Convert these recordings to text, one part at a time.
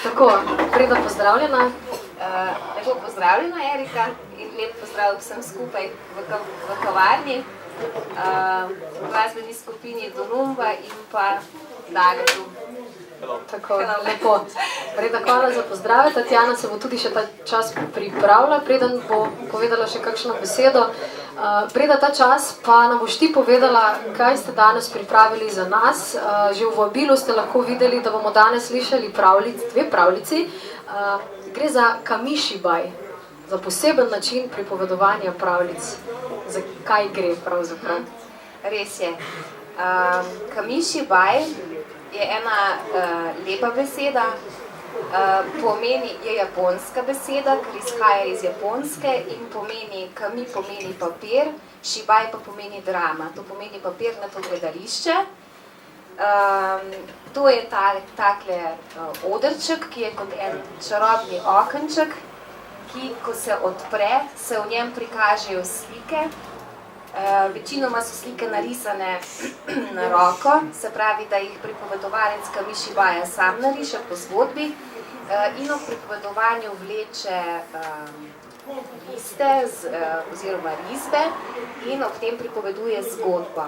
Tako, Freda, pozdravljena. Lepo pozdravljena, Erika, in lep pozdrav vsem skupaj v kavarni, v glasbeni skupini Dolumba in pa Dagetu. Tako, lepo. Freda, hvala za pozdrave. Tatjana se bo tudi še ta čas pripravila, preden bo povedala še kakšno besedo. Freda, ta čas pa nam boš ti povedala, kaj ste danes pripravili za nas. Že v vabilu ste lahko videli, da bomo danes slišali dve pravljici. Gre za kamišibaj, za poseben način pripovedovanja pravljic. Za kaj gre pravzaprav? Res je. Kamišibaj je ena lepa beseda, je japonska beseda, ker izhaja iz Japonske in pomeni, kami pomeni papir, šibaj pa pomeni drama, to pomeni papirnato gledališče. To je takle odrček, ki je kot en čarobni okenček, ki, ko se odpre, se v njem prikažejo slike. Večinoma so slike narisane na roko, se pravi, da jih pripovedovalec kamišibaja sam nariše po zgodbi in ob pripovedovanju vleče liste oziroma risbe in ob tem pripoveduje zgodbo.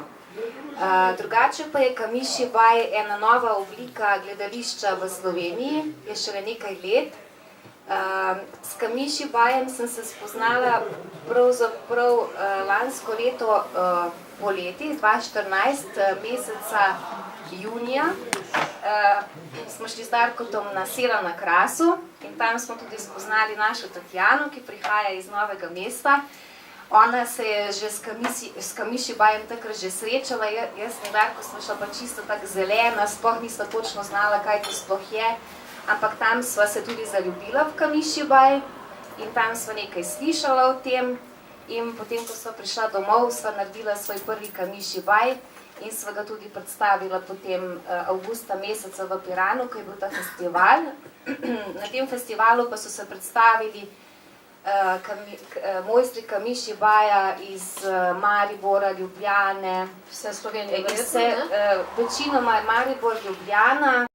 Drugače pa je kamišibaj ena nova oblika gledališča v Sloveniji, je šele nekaj let. S kamišibajem sem se spoznala pravzaprav lansko leto poleti, 2014, meseca junija. Smo šli z Darkotom na Sela na Krasu in tam smo tudi spoznali našo Tatjano, ki prihaja iz Novega mesta. Ona se je že s kamišibajem takrat že srečala, jaz in Darko smo šla pa čisto tako zelena, sploh nisva točno znala, kaj to sploh je. Ampak tam sva se tudi zaljubila v kamišibaj in tam sva nekaj slišala o tem in potem, ko sva prišla domov, sva naredila svoj prvi kamišibaj in sva ga tudi predstavila potem avgusta meseca v Piranu, ko je bil ta festival. Na tem festivalu pa so se predstavili mojstri kamišibaja iz Maribora, Ljubljane, Vse Slovenije, večinoma Maribor, Ljubljana,